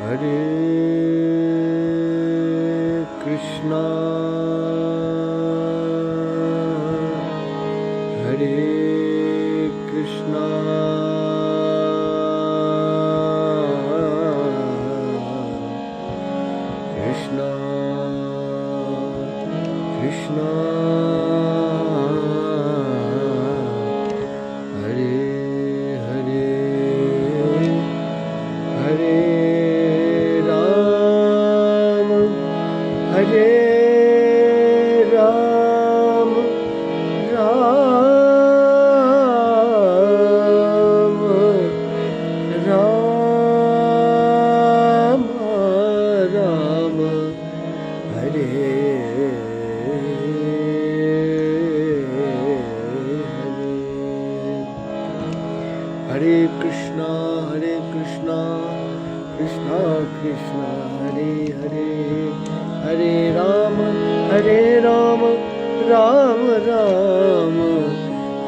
Hare Krishna, Hare Krishna, Krishna Krishna, Hare Hare, Hare Hare Ram, Ram Ram, Ram Hare Hare Krishna, Krishna Krishna, Hare Hare, Hare Ram, Ram Ram,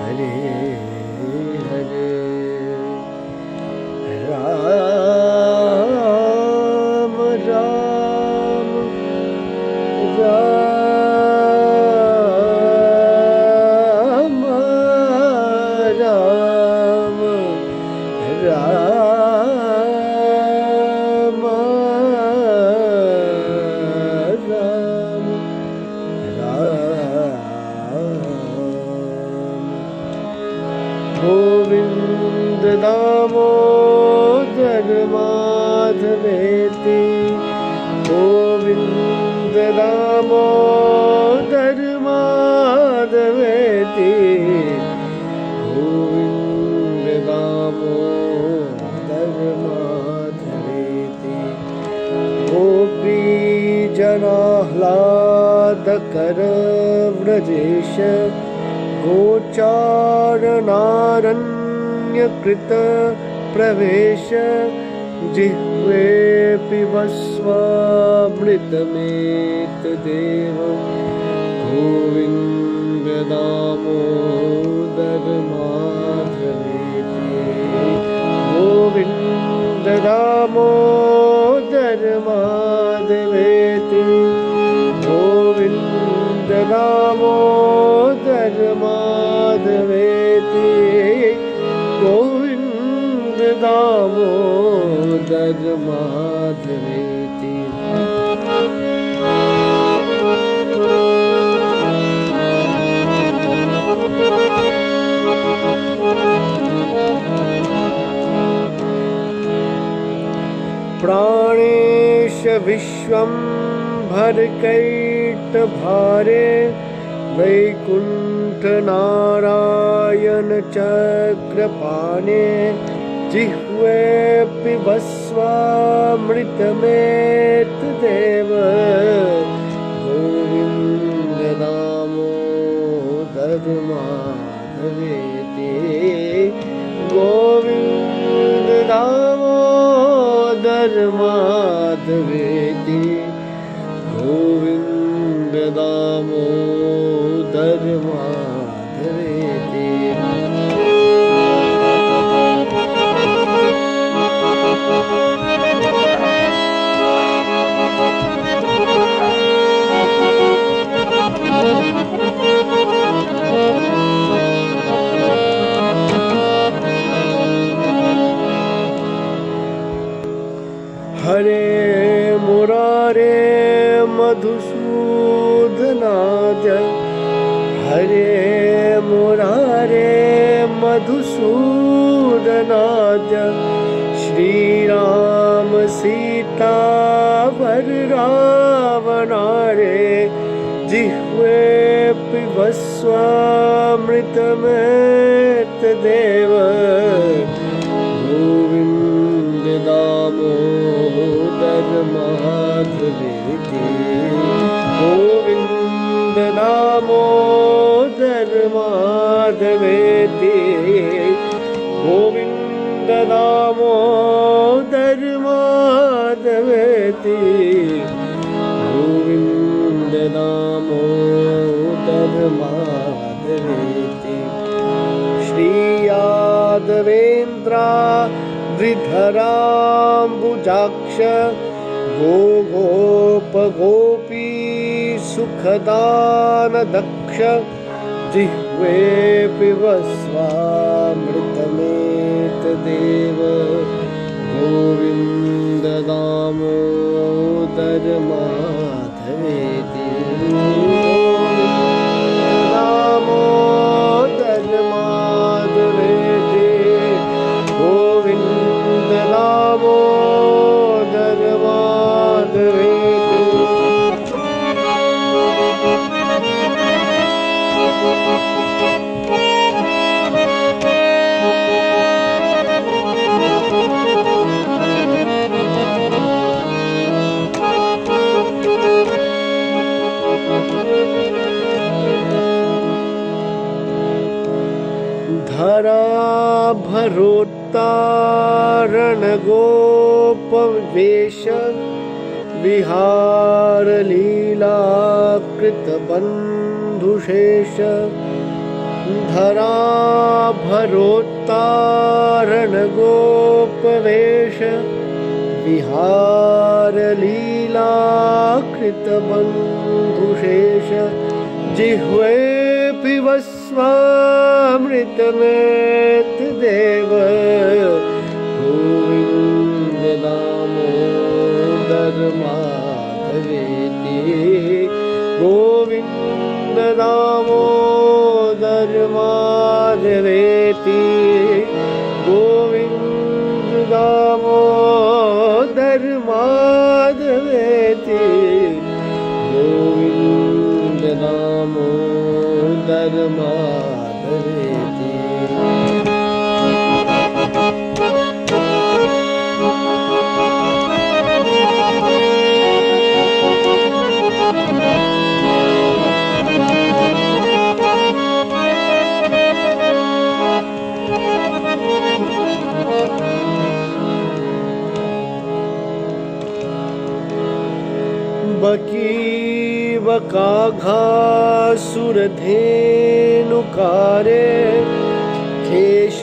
Hare Hare, Ram Ram, Ram Ram, Govind Damodar Madhaveti, Govind Damodar Madhaveti, Govind Damodar Madhaveti, Gopi Janahlada Karavrajesha, Gocharnaranya Krita Pravesha, Jihve Pivasva Mritameta Deva, Govinda Damodar Madhaveti, Govinda Damodar Madhaveti, Govinda Damodar Madhaveti, Govinda Damodar Madhaveti. Pranesh Vishwam Bharkaita Bhare, Vaikuntha Narayana Chakrapane, Jihve Pivasva Mritameta Deva, Govinda Damodar Madhaveti, Govinda Damodar Madhaveti, Govinda Damodar Madhaveti. Hare Murare Madhusudanaja, Hare Murare Madhusudanaja, Shri Ram Sita Varavanare, Jihve Pivasva Mritameta Deva, Govinda Damodar Madhaveti, Govinda Damodar Madhaveti, Govinda Damodar Madhaveti, माधवेति श्रीयादवेन्द्राद्रिधराम्बुजाक्ष गोपगोपी सुखदानदक्ष जिह्वे पिबस्वामृतमेतदेव Govind Damodar माधवेति Damodar माधवेति Govind Damodar माधवेति धराभरोत्तारण गोपवेश Vihar Leela कृतबन्धुशेष धराभरोत्तारण गोपवेश Vihar Leela कृतबन्धुशेष जिह्वे पिबस्वामृतमेतदेव Govind Damodar माधवेति Govind Damodar माधवेति Govind Damodar माधवेति Govind Damodar माधवेति बकीवकाघासुरधेनुकारे केशीतृणावर्त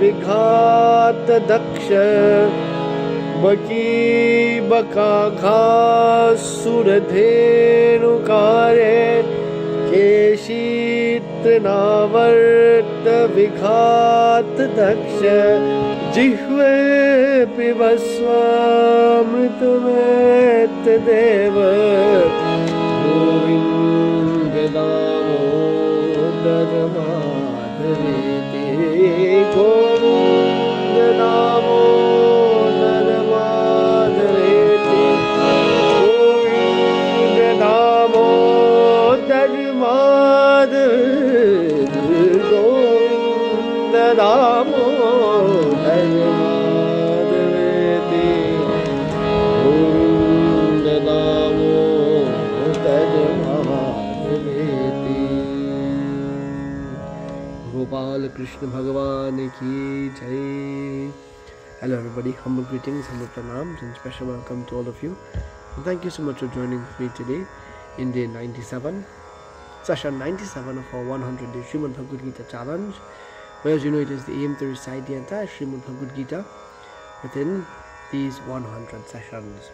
विघात Daksha बकीवकाघासुरधेनुकारे केशीतृणावर्त विघात Daksha जिह्वे पिबस्वामृतमेतदेव Govind Damodar माधवेति Govind Damodar माधवेति Govind Damodar माधवेति Govind Damodar Gopal Krishna Bhagavan ki jai. Hello everybody, humble greetings, humble pranams and special welcome to all of you. And thank you so much for joining me today in day 97, session 97 of our 100-day Srimad Bhagvad Gita challenge. Where, as you know, it is the aim to recite the entire Srimad Bhagvad Gita within these 100 sessions.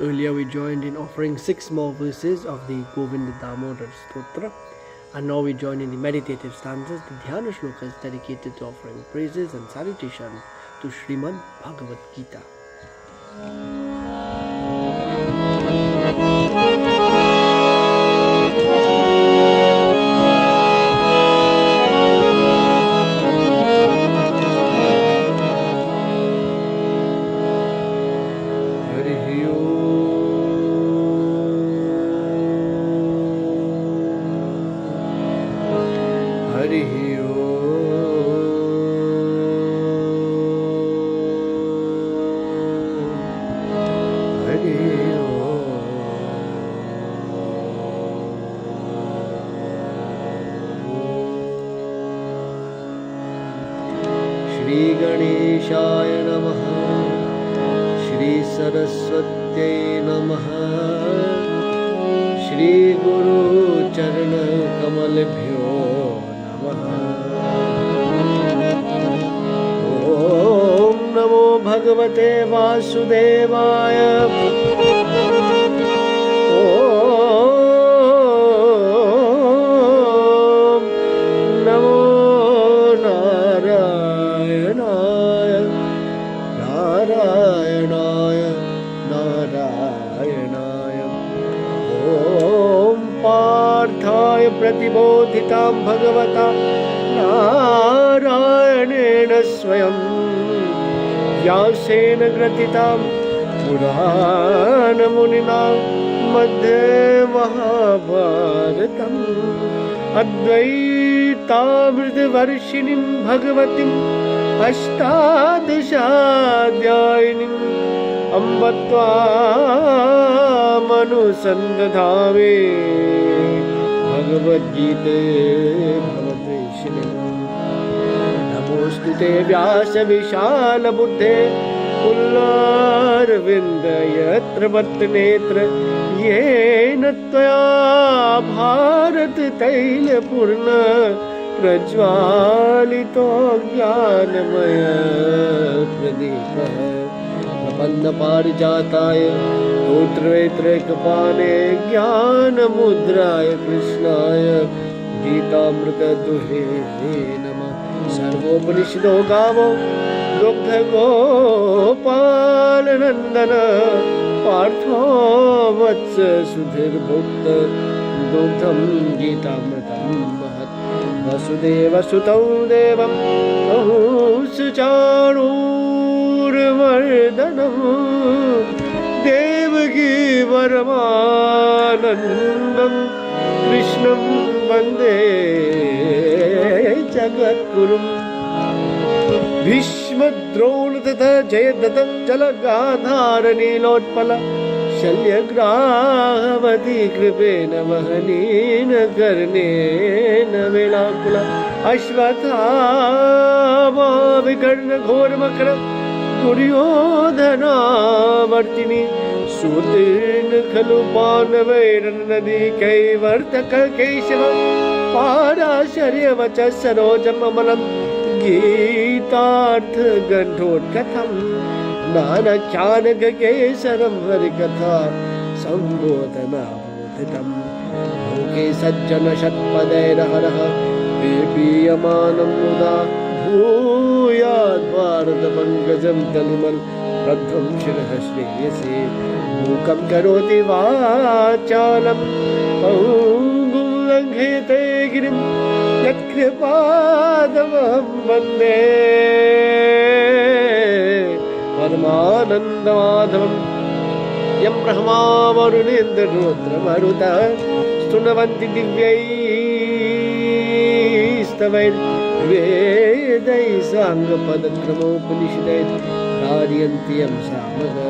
Earlier we joined in offering 6 more verses of the Govinda Damodar Stotra. And now we join in the meditative stanzas, the Dhyana shlokas dedicated to offering praises and salutation to Srimad Bhagavad Gita. Shri Ganeshaya Namaha, Shri Saraswatyai Namaha, Shri Guru Charana Kamalabhyo Namaha. Om Namo Bhagavate Vasudevaya. Om Namo Narayanaya. Narayanaya, Narayanaya. Om Parthaya Pratibodhitam Bhagavata Narayanena Swayam Vyasena Gratitam Purana Munina Madhya Mahabharatam Advaita Varshinim Bhagavatim Ashtadashaadhyayinim Ambatvamanusandadhave Bhagavad Gita Bhavate Shinim. Namostute Vyasa Vishala Buddhe Ullarvinda Yatra Bhatnetra Yena Tvaya Bharat Taila Purna Prajvalito Jnanamaya Pradeepa Prapanna Parijataya Putravetrekapane Jnanamudraya Krishnaya Gitamrita Duhe Namah. Sarvopanishado Gavo Dugdha Gopalanandana Partho Vatsa Sudhir Bhukta Dugdham Gitamritam Mahat. Vasudeva Sutau Devam Sucharurvardanam Devaki Paramanandam Krishnam Vande Jagadgurum. Bhishma Drona Tata Jayadata Jalagandhara Nilotpala Shalyagrahavati Kripena Mahanina Karnena Velakula Ashvathama Vikarna Ghormakara Duryodhana Martini Sutirna Khalu Panavairan Nadi Kaivartaka Keshava Parasharya Vacha Sarojam Amalam Gitartha Gandhot Katham Nana Kyanaka Kesaram Harikatha Sambodhana Bodhitam Loke Sajjana Shatpadaira Haraha Pipiyamanam Muda Bhuyad Bharata Pankajam Talimal Pradham Shiraha Shreyase Mukam Karoti Vachalam Pangum Langhete Girim Yatkripadamam Vande Paramanandamadhavam Yam Brahma Varunendra Rudra Maruta Stunavanti Divyaistavayr Vedai Sangha Padakramaupnishadai Karyantiyam Samaga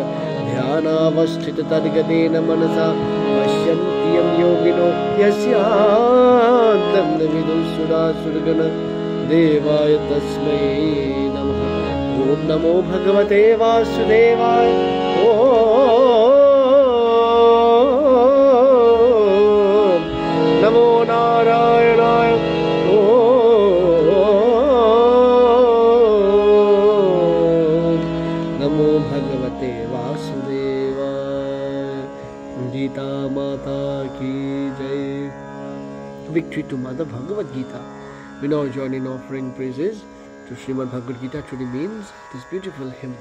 Dhyanavasthita Tadgadena Manasa Pashyantiyam Yogino Yasyantam Navidusura Surgana Devaya Tasmai Namaha. Om Namo Bhagavate Vasudevaya. Om Namo Narayanaya. Om Namo Bhagavate Vasudevaya. Gita Mata Ki Jai. Victory to Mother Bhagavad Gita. We now join in offering praises to Srimad Bhagvad Gita. Truly means this beautiful hymn.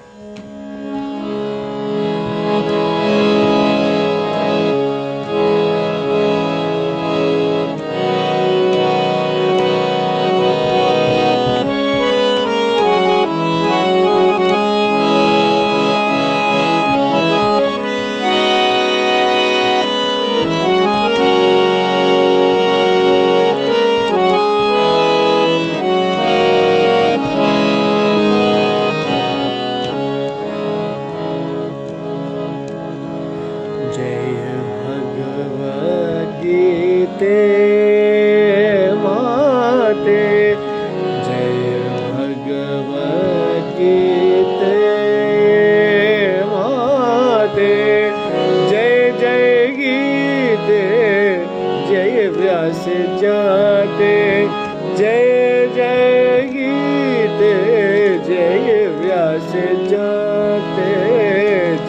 से जाते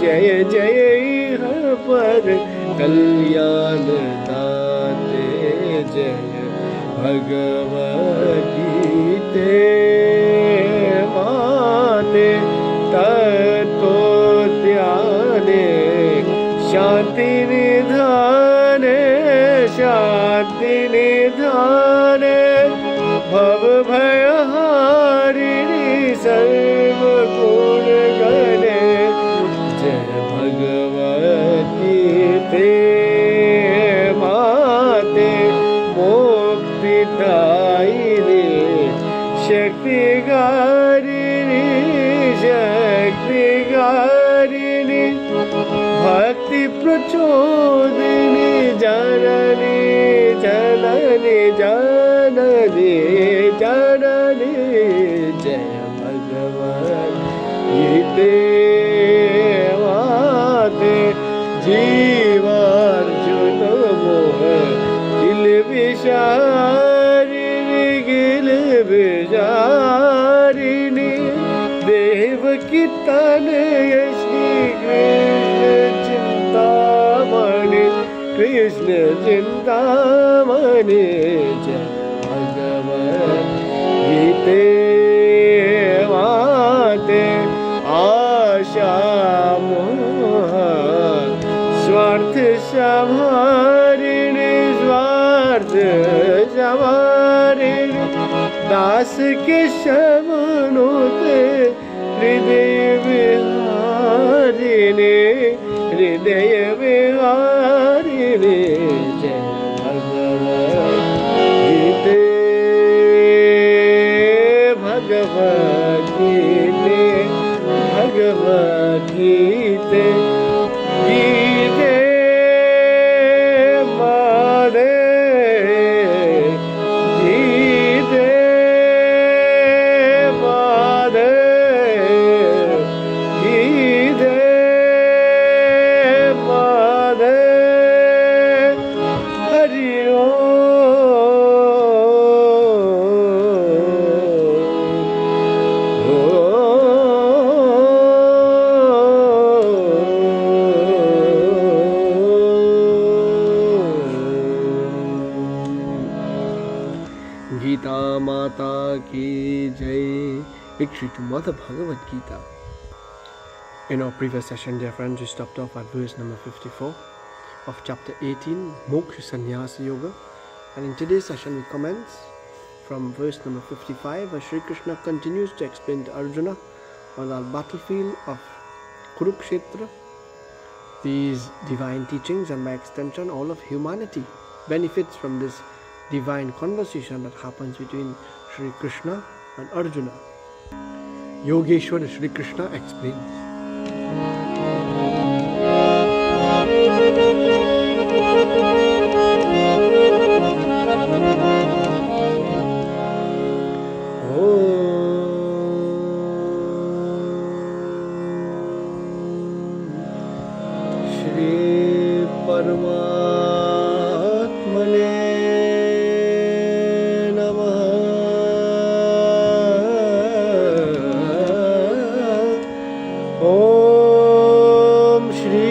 जय जय हर पर कल्याण दाते जय भगवद गीते माते तत्व ध्याने शांति निधाने शांति निधाने भव भय हारिणी सर्व गुण गणे जय भगवद गीते माते मोक्षदायिनी शक्तिकारिणी शक्तिकारिणी भक्ति प्रचोदिनी जननी जननी जननी जननी जय भगवद गीते माते जीवार्जुन मोह किल विचारिणी देवकी तनय श्री कृष्ण चिंतामणि जय भगवद गीते माते आशा मोह स्वार्थ संहारिणी स्वार्थ संहारिणी दास के शमनुते हृदय विहारिणी हृदय विहारिणी जय भगवद गीते भगवद गीते भगवद गीते गीते मारे गीते मारे गीते हरि गीता माता की जय. Victory to Mother Bhagavad Gita. In our previous session, dear friends, we stopped off at verse number 54 of chapter 18, Moksha Sannyasa Yoga. And in today's session, we commence from verse number 55, where Sri Krishna continues to explain to Arjuna on the battlefield of Kurukshetra these divine teachings, and by extension, all of humanity benefits from this divine conversation that happens between Sri Krishna and Arjuna. Yogeshwar Sri Krishna explains. Shri Paramatmane Om Shri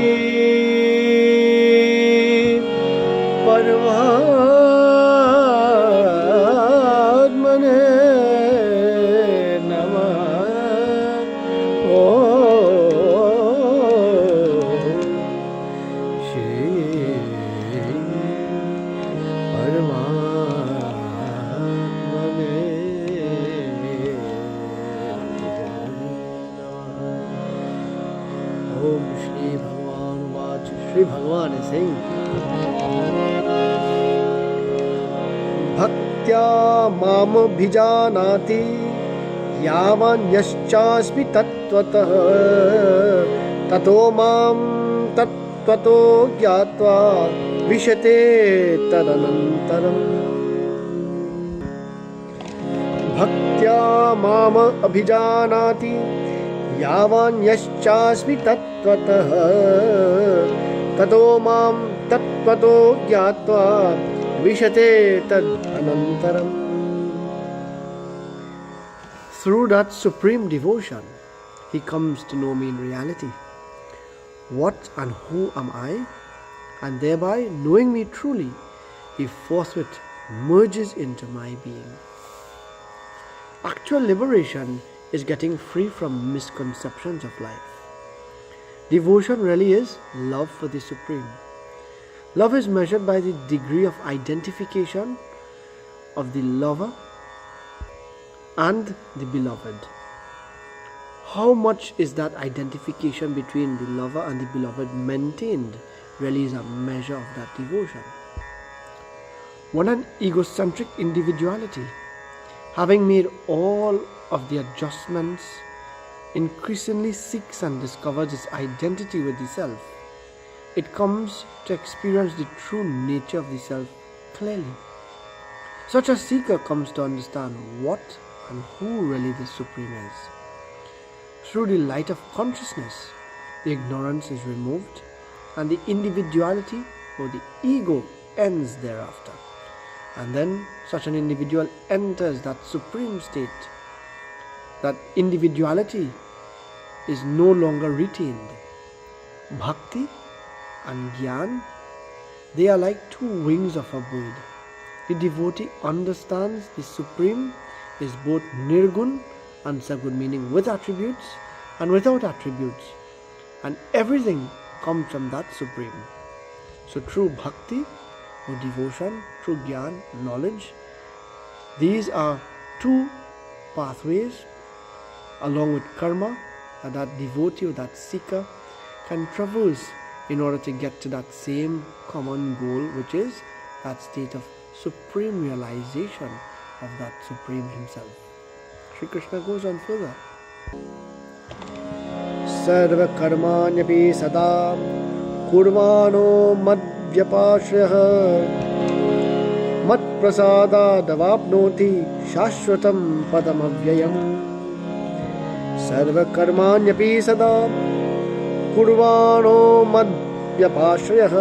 Paramatmane Namah. Om Shri Paramatmane Om Shri Bhagavan Vach. Shri Bhagavan is saying, Bhaktya mam bhijanati yavan yaschasmi tattvataha tato mam tattvato gyatva vishate tadanantaram. Bhaktya mam abhijanati yavan yaschasmi tattvataha tato mam tattvato gyatva vishate tad anantaram. Through that supreme devotion, he comes to know me in reality. What and who am I? And thereby, knowing me truly, he forthwith merges into my being. Actual liberation is getting free from misconceptions of life. Devotion really is love for the Supreme. Love is measured by the degree of identification of the lover and the beloved. How much is that identification between the lover and the beloved maintained really is a measure of that devotion. When an egocentric individuality, having made all of the adjustments, increasingly seeks and discovers its identity with the self, it comes to experience the true nature of the self clearly. Such a seeker comes to understand what and who really the Supreme is. Through the light of consciousness, the ignorance is removed and the individuality or the ego ends thereafter. And then such an individual enters that supreme state. That individuality is no longer retained. Bhakti and Gyan, they are like two wings of a bird. The devotee understands the Supreme is both Nirgun and Sagun, meaning with attributes and without attributes. And everything comes from that Supreme. So through Bhakti or devotion, through Gyan, knowledge, these are two pathways along with karma that devotee or that seeker can traverse in order to get to that same common goal, which is that state of supreme realization of that Supreme himself. Sri Krishna goes on further. Sarva karmanyapi sada kurvano madvyapashriyah mat prasada davapnoti shashwatam padam avyayam. Sarva karmanyapi sada kurvano madvyapashriyah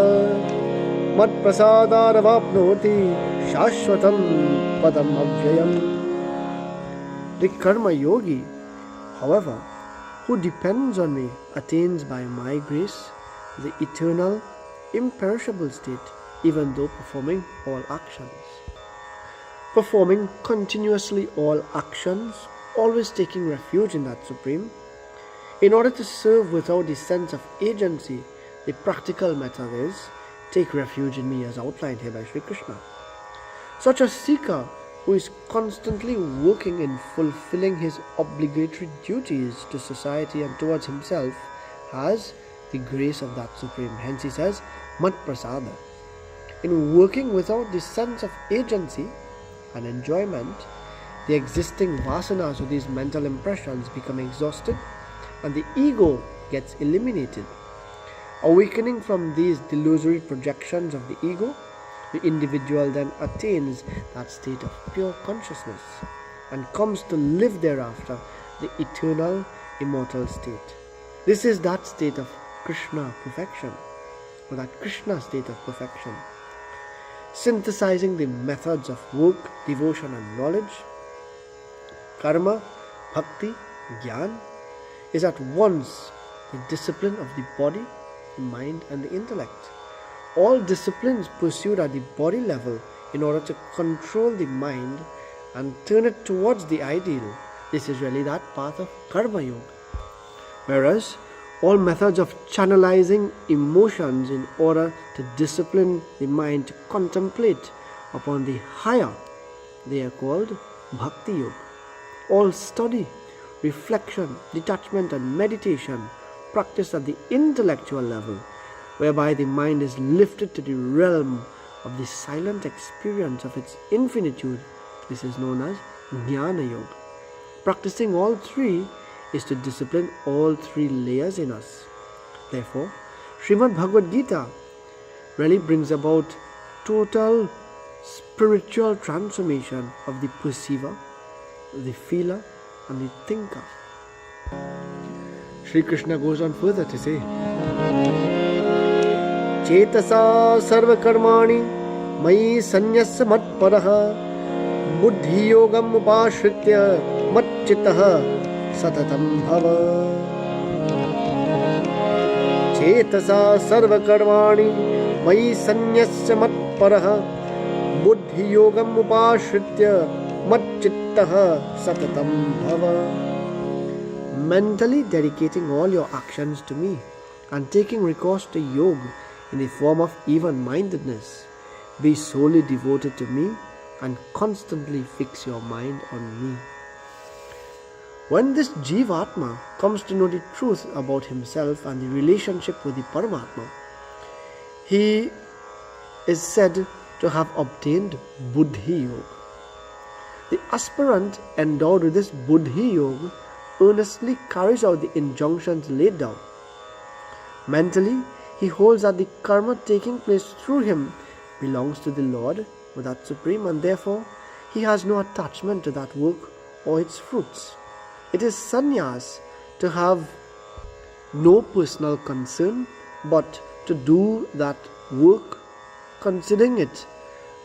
mat prasada davapnoti shashwatam padam avyayam. The karma yogi, however, who depends on me attains by my grace the eternal, imperishable state, even though performing all actions. Performing continuously all actions, always taking refuge in that Supreme. In order to serve without the sense of agency, the practical method is take refuge in me, as outlined here by Sri Krishna. Such a seeker who is constantly working in fulfilling his obligatory duties to society and towards himself has the grace of that Supreme. Hence he says, Mat Prasada. In working without the sense of agency and enjoyment, the existing vasanas or these mental impressions become exhausted and the ego gets eliminated. Awakening from these delusory projections of the ego, the individual then attains that state of pure consciousness and comes to live thereafter the eternal, immortal state. This is that state of Krishna perfection, or that Krishna state of perfection. Synthesizing the methods of work, devotion and knowledge, karma, bhakti, jnana, is at once the discipline of the body, the mind and the intellect. All disciplines pursued at the body level in order to control the mind and turn it towards the ideal. This is really that path of karma yoga. Whereas all methods of channelizing emotions in order to discipline the mind to contemplate upon the higher, they are called bhakti yoga. All study, reflection, detachment and meditation practiced at the intellectual level, whereby the mind is lifted to the realm of the silent experience of its infinitude. This is known as Jnana Yoga. Practicing all three is to discipline all three layers in us. Therefore, Srimad Bhagvad Gita really brings about total spiritual transformation of the perceiver, the feeler and the thinker. Sri Krishna goes on further to say, Chetasa sarva karmani mayi sanyasya matparaha buddhi yogam upashritya matchitaha satatam bhava. Chetasa sarva karmani mayi sanyasya matparaha buddhi yogam upashritya matchittaha satatam bhava. Mentally dedicating all your actions to me and taking recourse to yoga in the form of even-mindedness. Be solely devoted to me and constantly fix your mind on me. When this Jivatma comes to know the truth about himself and the relationship with the Paramatma, he is said to have obtained Buddhi Yoga. The aspirant endowed with this Buddhi Yoga earnestly carries out the injunctions laid down. Mentally, he holds that the karma taking place through him belongs to the Lord, or that Supreme, and therefore he has no attachment to that work or its fruits. It is sannyas to have no personal concern, but to do that work considering it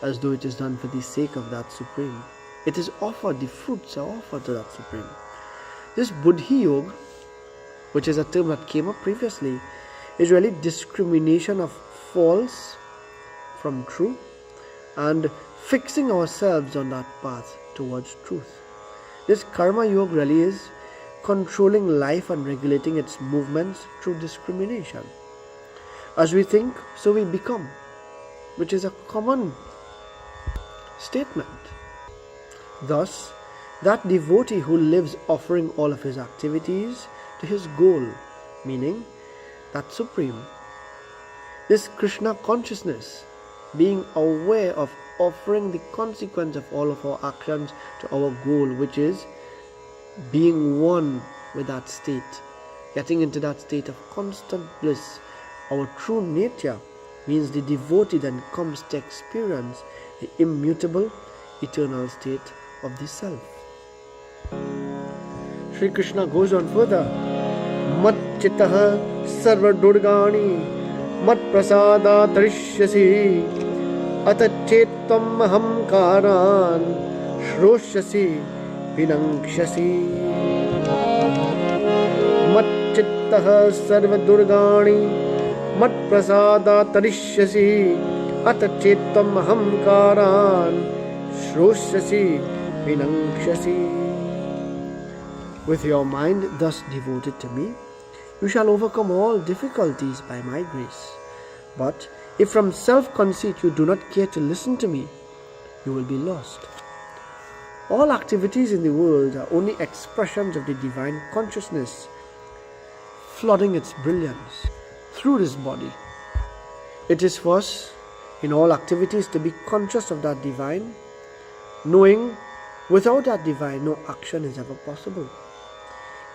as though it is done for the sake of that Supreme. It is offered, the fruits are offered to that Supreme. This Buddhi Yoga, which is a term that came up previously, is really discrimination of false from true and fixing ourselves on that path towards truth. This Karma Yoga really is controlling life and regulating its movements through discrimination. As we think, so we become, which is a common statement. Thus, that devotee who lives offering all of his activities to his goal, meaning that Supreme, this Krishna consciousness, being aware of offering the consequence of all of our actions to our goal, which is being one with that state, getting into that state of constant bliss. Our true nature means the devotee then comes to experience the immutable, eternal state of the self. Sri Krishna goes on further. Mat chittaha sarva durgani mat prasada tarishyasi atachettam ahamkaran shroshyasi vinangshasi. Mat chittaha sarva durgani mat prasada tarishyasi atachettam ahamkaran shroshyasi vinangshasi. With your mind thus devoted to me, you shall overcome all difficulties by my grace. But if from self-conceit you do not care to listen to me, you will be lost. All activities in the world are only expressions of the divine consciousness, flooding its brilliance through this body. It is for us in all activities to be conscious of that divine, knowing without that divine no action is ever possible.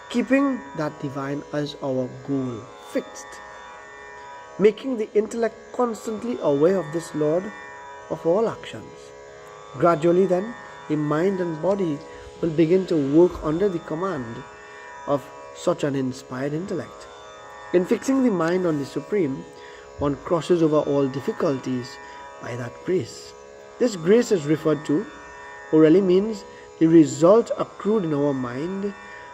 Keeping that divine as our goal fixed, making the intellect constantly aware of this Lord of all actions. Gradually then, the mind and body will begin to work under the command of such an inspired intellect. In fixing the mind on the Supreme, one crosses over all difficulties by that grace. This grace is referred to, or really means the result accrued in our mind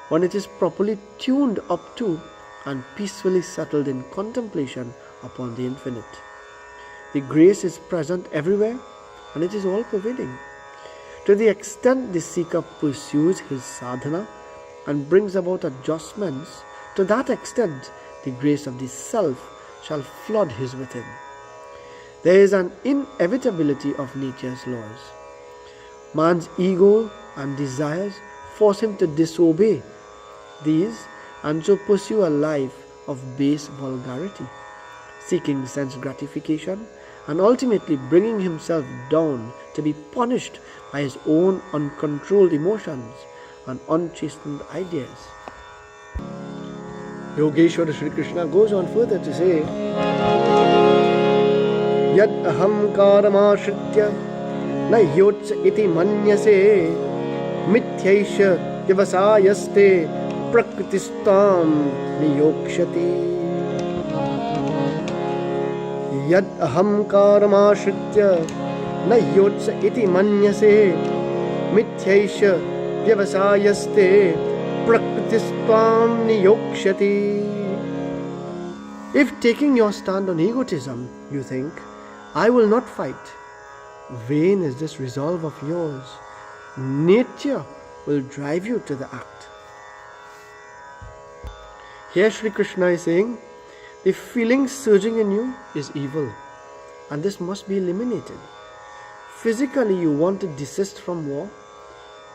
when it is properly tuned up to and peacefully settled in contemplation upon the infinite. The grace is present everywhere and it is all pervading. To the extent the seeker pursues his sadhana and brings about adjustments, to that extent the grace of the self shall flood his within. There is an inevitability of nature's laws. Man's ego and desires force him to disobey these and so pursue a life of base vulgarity, seeking sense gratification and ultimately bringing himself down to be punished by his own uncontrolled emotions and unchastened ideas. Yogeshwara Sri Krishna goes on further to say, Yad aham karamashritya na yotsa iti manyase mithyaisha yavasayaste prakritistam niyokshati. Yad aham karamashritya na yotsa iti manyase mithyaisha vyavasayaste prakritistam niyokshati. If taking your stand on egotism, you think, I will not fight, vain is this resolve of yours. Nature will drive you to the act. Here Sri Krishna is saying, the feeling surging in you is evil, and this must be eliminated. Physically you want to desist from war,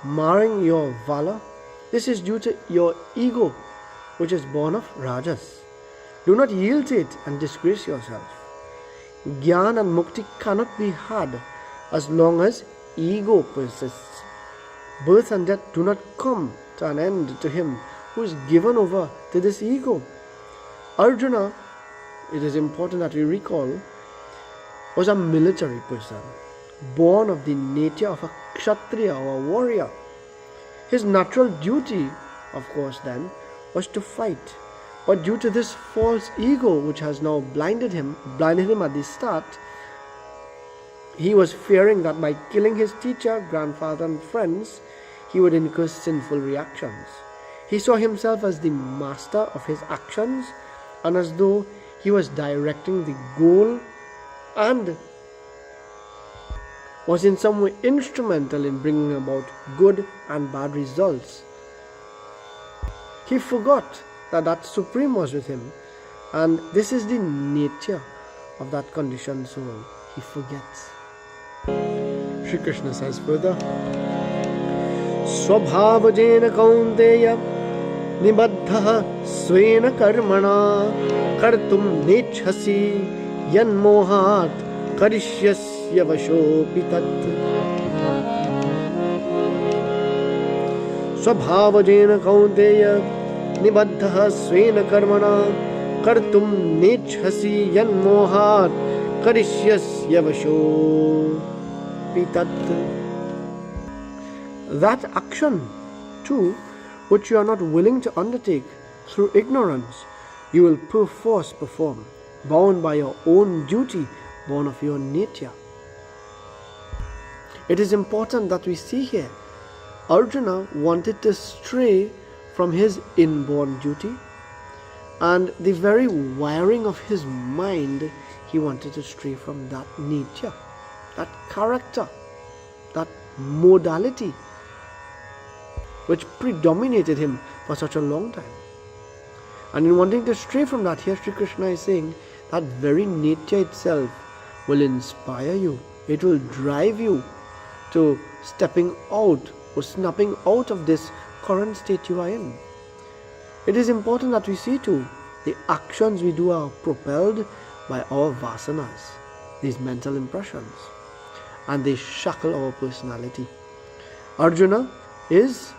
marring your valor. This is due to your ego, which is born of rajas. Do not yield to it and disgrace yourself. Jnana and mukti cannot be had as long as ego persists. Birth and death do not come to an end to him who is given over to this ego. Arjuna, it is important that we recall, was a military person, born of the nature of a kshatriya or a warrior. His natural duty, of course then, was to fight. But due to this false ego which has now blinded him at the start, he was fearing that by killing his teacher, grandfather and friends, he would incur sinful reactions. He saw himself as the master of his actions and as though he was directing the goal and was in some way instrumental in bringing about good and bad results. He forgot that Supreme was with him, and this is the nature of that conditioned soul. He forgets. Shri Krishna says further, Swabhavajena kaunteya nibaddha svena karmana kartum nechhasi yan mohat karishyasya vashopi tat. Swabhavajena kaunteya nibaddha svena karmana kartum nechhasi yan mohat karishyasya vashopi tat. That action, too, which you are not willing to undertake through ignorance, you will perforce perform, bound by your own duty, born of your nature. It is important that we see here, Arjuna wanted to stray from his inborn duty, and the very wiring of his mind, he wanted to stray from that nature, that character, that modality which predominated him for such a long time. And in wanting to stray from that, here Sri Krishna is saying that very nature itself will inspire you. It will drive you to stepping out or snapping out of this current state you are in. It is important that we see too, the actions we do are propelled by our vasanas, these mental impressions, and they shackle our personality. Arjuna is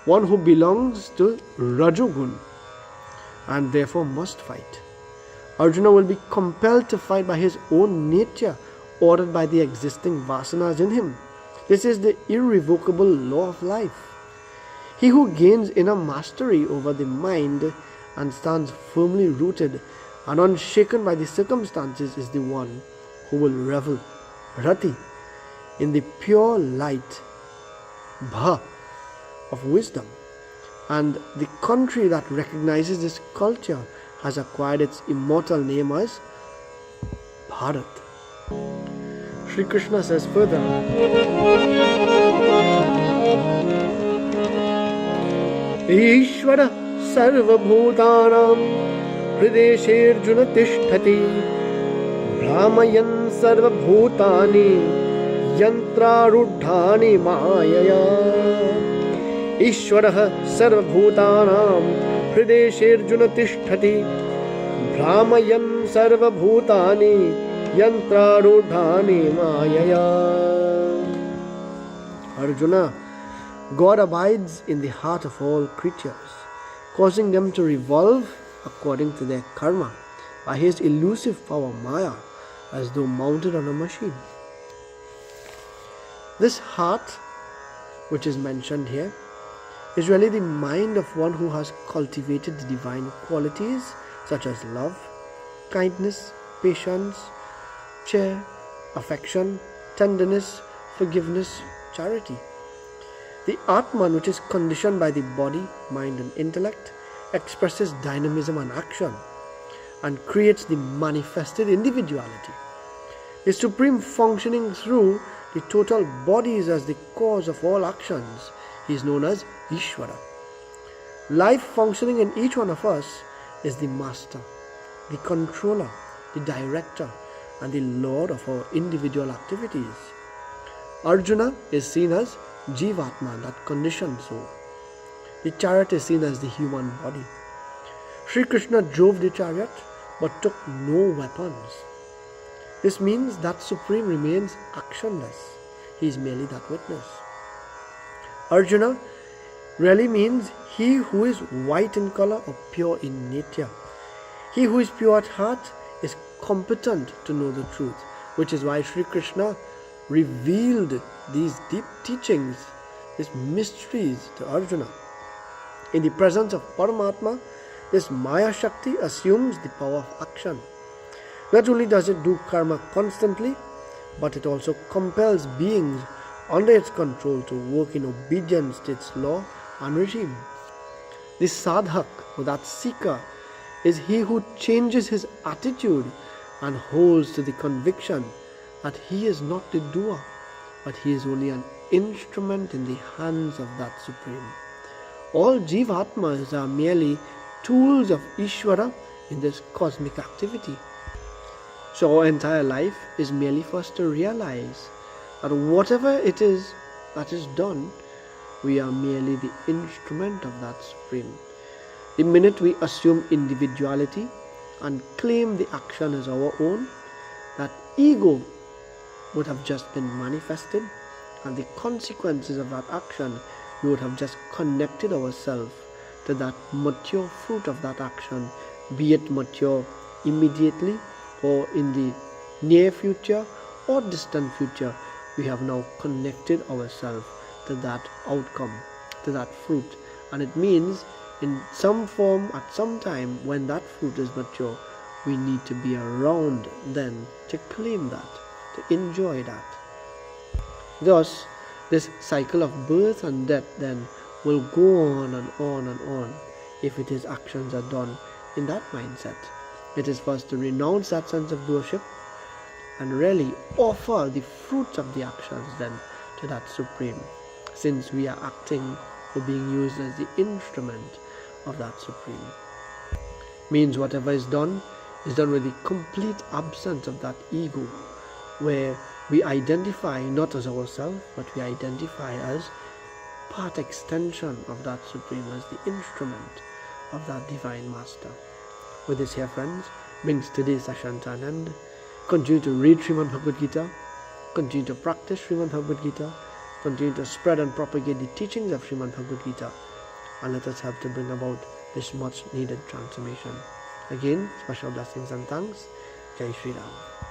one who belongs to Rajogun and therefore must fight. Arjuna will be compelled to fight by his own nature, ordered by the existing vasanas in him. This is the irrevocable law of life. He who gains inner mastery over the mind and stands firmly rooted and unshaken by the circumstances is the one who will revel, rati, in the pure light, bha, of wisdom. And the country that recognizes this culture has acquired its immortal name as Bharat. Sri Krishna says further, Ishvara sarva bhutanam hrideshirjuna tishtati brahmayan sarva bhutani yantrarudhani mayaya. Ishvara sarva bhutanam hrideshirjuna tishtati brahmayan sarva bhutani yantrarudhani mayaya. Arjuna, God abides in the heart of all creatures, causing them to revolve according to their karma by his elusive power Maya, as though mounted on a machine. This heart, which is mentioned here, is really the mind of one who has cultivated the divine qualities such as love, kindness, patience, cheer, affection, tenderness, forgiveness, charity. The Atman, which is conditioned by the body, mind and intellect, expresses dynamism and action and creates the manifested individuality. The supreme functioning through the total bodies as the cause of all actions is known as Ishvara. Life functioning in each one of us is the master, the controller, the director and the lord of our individual activities. Arjuna is seen as Jivatma, that conditioned soul. The chariot is seen as the human body. Sri Krishna drove the chariot but took no weapons. This means that Supreme remains actionless. He is merely that witness. Arjuna really means he who is white in color or pure in nature. He who is pure at heart is competent to know the truth, which is why Sri Krishna revealed these deep teachings, these mysteries to Arjuna. In the presence of Paramatma, this Maya Shakti assumes the power of action. Not only does it do karma constantly, but it also compels beings under its control to work in obedience to its law and regime. The sadhak, or that seeker, is he who changes his attitude and holds to the conviction that he is not the doer, but he is only an instrument in the hands of that Supreme. All Jivatmas are merely tools of Ishvara in this cosmic activity. So our entire life is merely for us to realize that whatever it is that is done, we are merely the instrument of that Supreme. The minute we assume individuality and claim the action as our own, that ego would have just been manifested, and the consequences of that action, we would have just connected ourselves to that mature fruit of that action, be it mature immediately or in the near future or distant future. We have now connected ourselves to that outcome, to that fruit, and it means in some form at some time when that fruit is mature, we need to be around then to claim that, to enjoy that. Thus, this cycle of birth and death then will go on and on and on if it is actions are done in that mindset. It is for us to renounce that sense of doership and really offer the fruits of the actions then to that Supreme, since we are acting or being used as the instrument of that Supreme. Means whatever is done with the complete absence of that ego, where we identify not as ourselves, but we identify as part extension of that Supreme, as the instrument of that Divine Master. With this here, friends, brings today's session to an end. Continue to read Srimad Bhagavad Gita, continue to practice Srimad Bhagavad Gita, continue to spread and propagate the teachings of Srimad Bhagavad Gita, and let us help to bring about this much needed transformation. Again, special blessings and thanks. Jai Shri Ram.